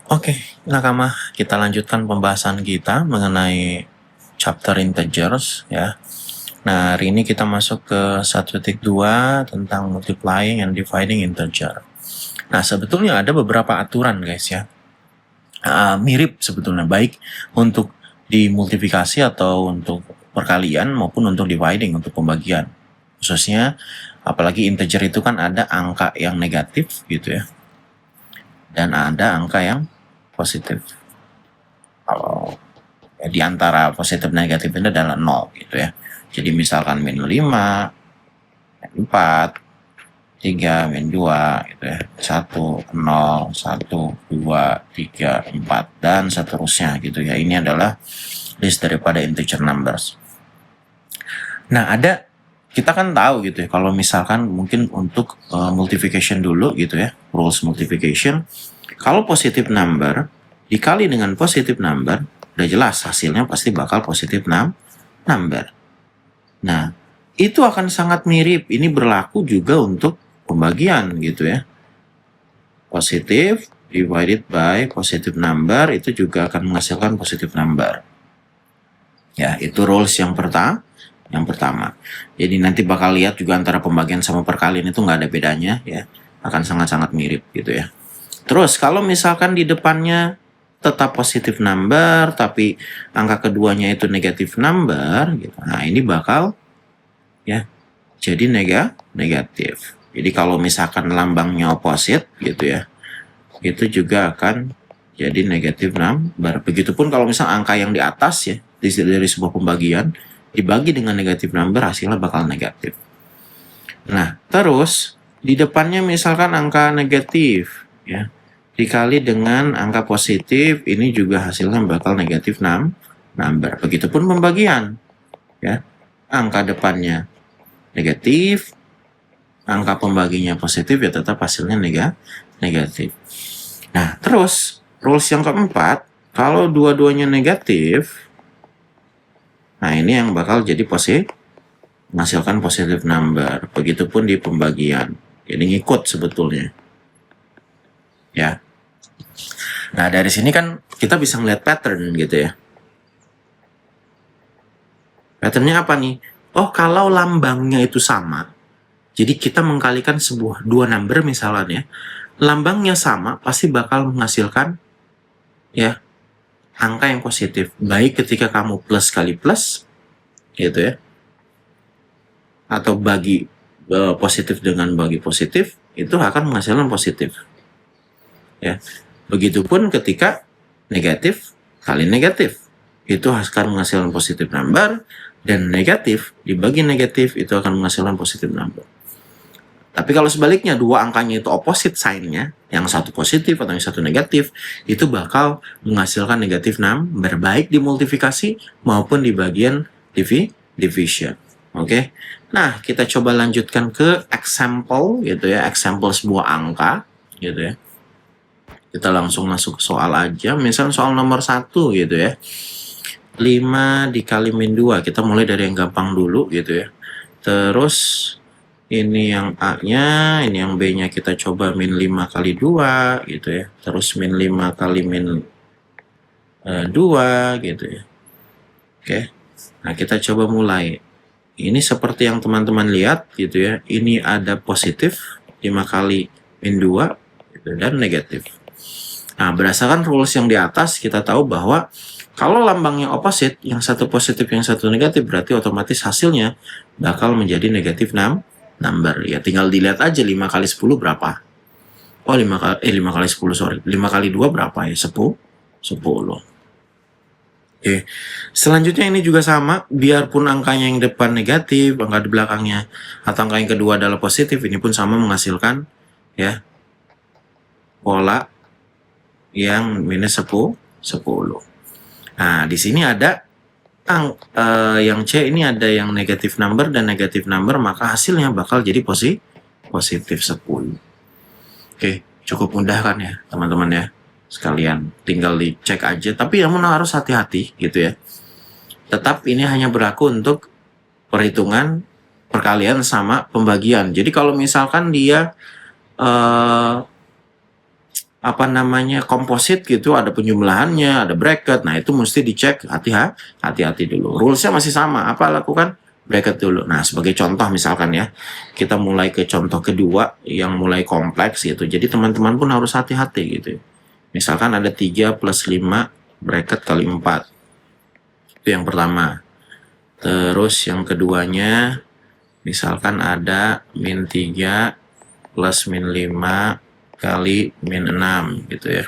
Oke, nakama, kita lanjutkan pembahasan kita mengenai chapter integers ya. Nah, hari ini kita masuk ke 1.2 tentang multiplying and dividing integer. Nah, sebetulnya ada beberapa aturan guys ya. Mirip sebetulnya, baik untuk dimultiplikasi atau untuk perkalian maupun untuk dividing, untuk pembagian. Khususnya, apalagi integer itu kan ada angka yang negatif gitu ya. Dan ada angka yang positif. Kalau di antara positif negatif ini adalah 0 gitu ya. Jadi misalkan min 5, min 4, 3, min 2 gitu ya. 1, 0, 1, 2, 3, 4 dan seterusnya gitu ya. Ini adalah list daripada integer numbers. Nah, kita kan tahu gitu ya, kalau misalkan mungkin untuk multiplication dulu gitu ya, rules multiplication, kalau positive number dikali dengan positive number, udah jelas hasilnya pasti bakal positive number. Nah, itu akan sangat mirip. Ini berlaku juga untuk pembagian gitu ya. Positive divided by positive number itu juga akan menghasilkan positive number. Ya, itu rules yang pertama. Jadi nanti bakal lihat juga antara pembagian sama perkalian itu nggak ada bedanya ya. Akan sangat-sangat mirip gitu ya. Terus kalau misalkan di depannya tetap positive number tapi angka keduanya itu negatif number gitu. Nah, ini bakal ya jadi negatif. Jadi kalau misalkan lambangnya opposite gitu ya, itu juga akan jadi negatif number. Begitupun kalau misal angka yang di atas ya dari sebuah pembagian dibagi dengan negatif number, hasilnya bakal negatif. Nah, terus di depannya misalkan angka negatif ya dikali dengan angka positif, ini juga hasilnya bakal negatif number. Begitupun pembagian ya, angka depannya negatif, angka pembaginya positif, ya tetap hasilnya negatif. Nah, terus rules yang keempat, kalau dua-duanya negatif, nah ini yang bakal jadi menghasilkan positive number. Begitupun di pembagian. Jadi ngikut sebetulnya. Ya. Nah, dari sini kan kita bisa ngeliat pattern gitu ya. Patternnya apa nih? Oh, kalau lambangnya itu sama, jadi kita mengkalikan dua number misalnya, lambangnya sama pasti bakal menghasilkan ya angka yang positif. Baik ketika kamu plus kali plus, gitu ya, atau bagi positif dengan bagi positif, itu akan menghasilkan positif. Ya, begitupun ketika negatif kali negatif, itu akan menghasilkan positif number, dan negatif dibagi negatif itu akan menghasilkan positif number. Tapi kalau sebaliknya dua angkanya itu opposite sign-nya, yang satu positif atau yang satu negatif, itu bakal menghasilkan negatif number baik di multiplikasi maupun di bagian division. Oke. Nah, kita coba lanjutkan ke example gitu ya, example sebuah angka gitu ya. Kita langsung masuk ke soal aja, misal soal nomor 1 gitu ya. 5 dikali min 2, kita mulai dari yang gampang dulu gitu ya. Terus ini yang A-nya, ini yang B-nya kita coba min 5 kali 2 gitu ya. Terus min 5 kali min 2 gitu ya. Oke. Nah, kita coba mulai. Ini seperti yang teman-teman lihat gitu ya. Ini ada positif 5 kali min 2 gitu, dan negatif. Nah, berdasarkan rules yang di atas kita tahu bahwa kalau lambangnya opposite, yang satu positif yang satu negatif, berarti otomatis hasilnya bakal menjadi negatif number. Ya tinggal dilihat aja 5 kali 10 berapa. Oh 5 kali 10 sorry. 5 kali 2 berapa ya? 10. Oke. Selanjutnya ini juga sama, biarpun angkanya yang depan negatif, angka di belakangnya atau angka yang kedua adalah positif, ini pun sama menghasilkan ya pola yang minus 10. Nah, di sini ada yang C ini ada yang negatif number dan negatif number, maka hasilnya bakal jadi positif 10. Oke, cukup mudah kan ya teman-teman ya sekalian, tinggal dicek aja, tapi namun harus hati-hati gitu ya. Tetap ini hanya berlaku untuk perhitungan perkalian sama pembagian. Jadi kalau misalkan dia apa namanya komposit gitu, ada penjumlahannya, ada bracket. Nah itu mesti dicek, hati-hati dulu. Rulesnya masih sama, apa lakukan? Bracket dulu. Nah sebagai contoh misalkan ya, kita mulai ke contoh kedua yang mulai kompleks gitu. Jadi teman-teman pun harus hati-hati gitu. Misalkan ada 3 plus 5 bracket kali 4. Itu yang pertama. Terus yang keduanya, misalkan ada min 3 plus min 5 kali min 6 gitu ya.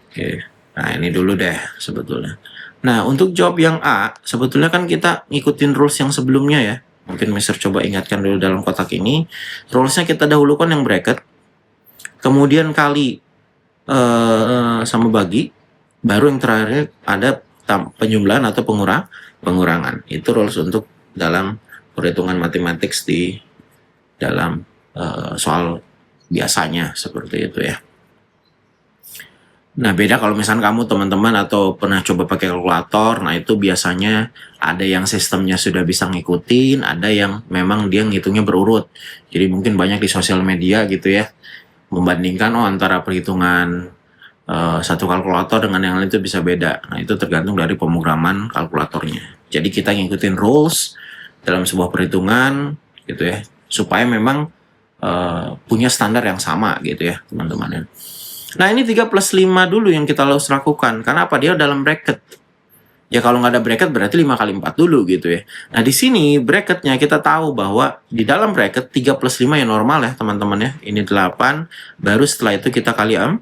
Oke, nah ini dulu deh sebetulnya. Nah untuk job yang A, sebetulnya kan kita ngikutin rules yang sebelumnya ya. Mungkin Mister coba ingatkan dulu dalam kotak ini. Rulesnya kita dahulukan yang bracket, kemudian kali sama bagi, baru yang terakhir ada penjumlahan atau pengurangan. Itu rules untuk dalam perhitungan matematik di dalam soal biasanya seperti itu ya. Nah beda kalau misalnya kamu teman-teman atau pernah coba pakai kalkulator, nah itu biasanya ada yang sistemnya sudah bisa ngikutin, ada yang memang dia ngitungnya berurut. Jadi mungkin banyak di sosial media gitu ya, membandingkan antara perhitungan satu kalkulator dengan yang lain itu bisa beda. Nah itu tergantung dari pemrograman kalkulatornya. Jadi kita ngikutin rules dalam sebuah perhitungan gitu ya, supaya memang punya standar yang sama gitu ya teman-teman. Nah ini 3 plus 5 dulu yang kita harus lakukan. Karena apa? Dia dalam bracket. Ya kalau nggak ada bracket berarti 5 kali 4 dulu gitu ya. Nah di sini bracketnya kita tahu bahwa di dalam bracket 3 plus 5 yang normal ya teman-teman ya. Ini 8. Baru setelah itu kita kali 4.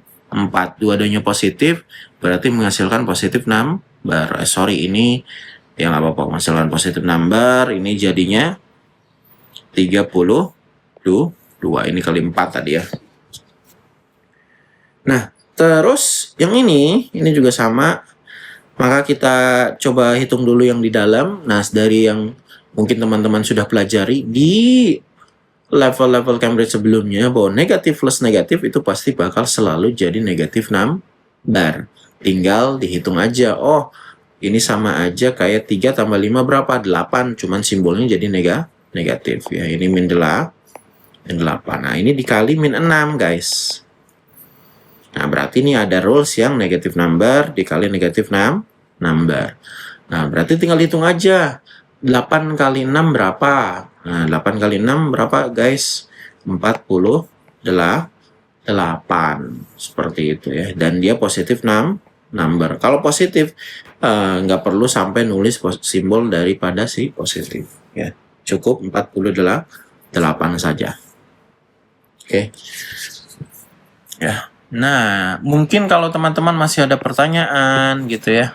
Dua-duanya positif. Berarti menghasilkan positif number. Ini ya nggak apa-apa. Menghasilkan positif number. Ini jadinya 32. Ini kali 4 tadi ya. Nah, terus yang ini juga sama. Maka kita coba hitung dulu yang di dalam. Nah, dari yang mungkin teman-teman sudah pelajari di level-level Cambridge sebelumnya, bahwa negatif plus negatif itu pasti bakal selalu jadi negatif number. Tinggal dihitung aja. Oh, ini sama aja kayak 3 tambah 5 berapa? 8. Cuman simbolnya jadi negatif ya. Ini min 8. Nah, ini dikali min 6, guys. Nah, berarti ini ada rules yang negatif number dikali negatif number. Nah, berarti tinggal hitung aja. 8 kali 6 berapa? Nah, 8 kali 6 berapa, guys? 48. Seperti itu ya. Dan dia positif number. Kalau positif, nggak perlu sampai nulis simbol daripada si positif. Ya. Cukup 48 saja. Oke. Ya. Nah, mungkin kalau teman-teman masih ada pertanyaan gitu ya,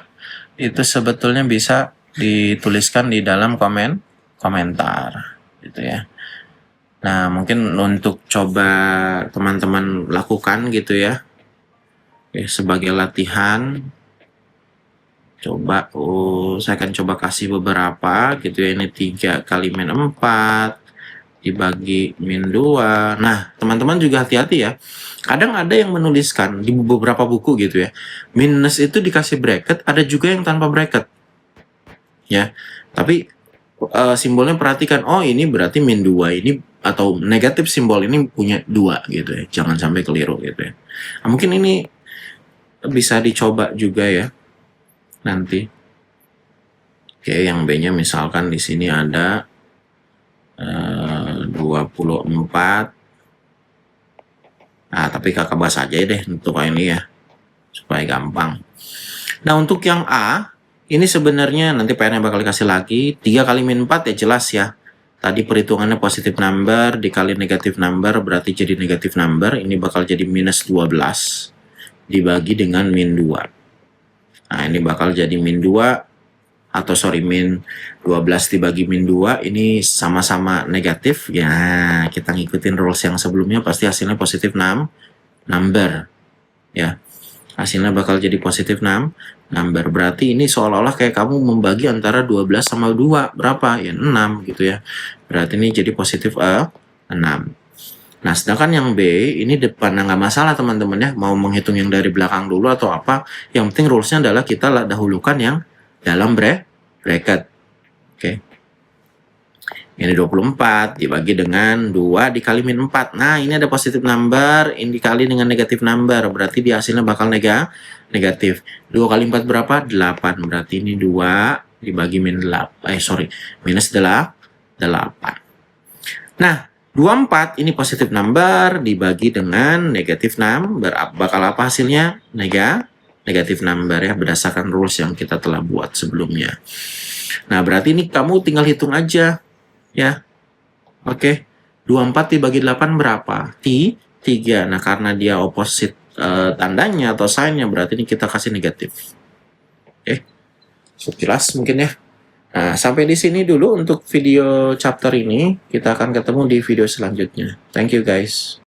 itu sebetulnya bisa dituliskan di dalam komentar gitu ya. Nah, mungkin untuk coba teman-teman lakukan gitu ya. Oke, sebagai latihan, coba saya akan coba kasih beberapa gitu ya. Ini 3 kali min 4 dibagi min 2. Nah, teman-teman juga hati-hati ya. Kadang ada yang menuliskan di beberapa buku gitu ya. Minus itu dikasih bracket, ada juga yang tanpa bracket. Ya. Tapi simbolnya perhatikan, oh ini berarti min 2 ini atau negatif simbol ini punya 2 gitu ya. Jangan sampai keliru gitu ya. Nah, mungkin ini bisa dicoba juga ya nanti. Oke, yang B-nya misalkan di sini ada 24. Nah, tapi kakak bahas aja deh untuk ini ya, supaya gampang. Nah, untuk yang A, ini sebenarnya nanti PR-nya bakal dikasih lagi. 3 kali min 4 ya jelas ya. Tadi perhitungannya positif number dikali negatif number, berarti jadi negatif number. Ini bakal jadi minus 12 dibagi dengan min 2. Nah, ini bakal jadi min 2. Atau min 12 dibagi min 2, ini sama-sama negatif. Ya, kita ngikutin rules yang sebelumnya, pasti hasilnya positif number. Ya, hasilnya bakal jadi positif number. Berarti ini seolah-olah kayak kamu membagi antara 12 sama 2. Berapa? Ya, 6 gitu ya. Berarti ini jadi positif 6. Nah, sedangkan yang B, ini depan nggak masalah teman-teman ya. Mau menghitung yang dari belakang dulu atau apa. Yang penting rulesnya adalah kita dahulukan yang dalam bracket. Oke. Ini 24 dibagi dengan 2 dikali min 4. Nah, ini ada positif number, ini dikali dengan negatif number. Berarti di hasilnya bakal negatif. 2 kali 4 berapa? 8. Berarti ini 2 dibagi min 8. Minus 8. Nah, 24 ini positif number dibagi dengan negatif number. Bakal apa hasilnya? Negatif number ya, berdasarkan rules yang kita telah buat sebelumnya. Nah, berarti ini kamu tinggal hitung aja. Ya, oke. 24 dibagi 8 berapa? 3. Nah, karena dia opposite tandanya atau sign-nya, berarti ini kita kasih negatif. Oke, jelas mungkin ya. Nah, sampai di sini dulu untuk video chapter ini. Kita akan ketemu di video selanjutnya. Thank you guys.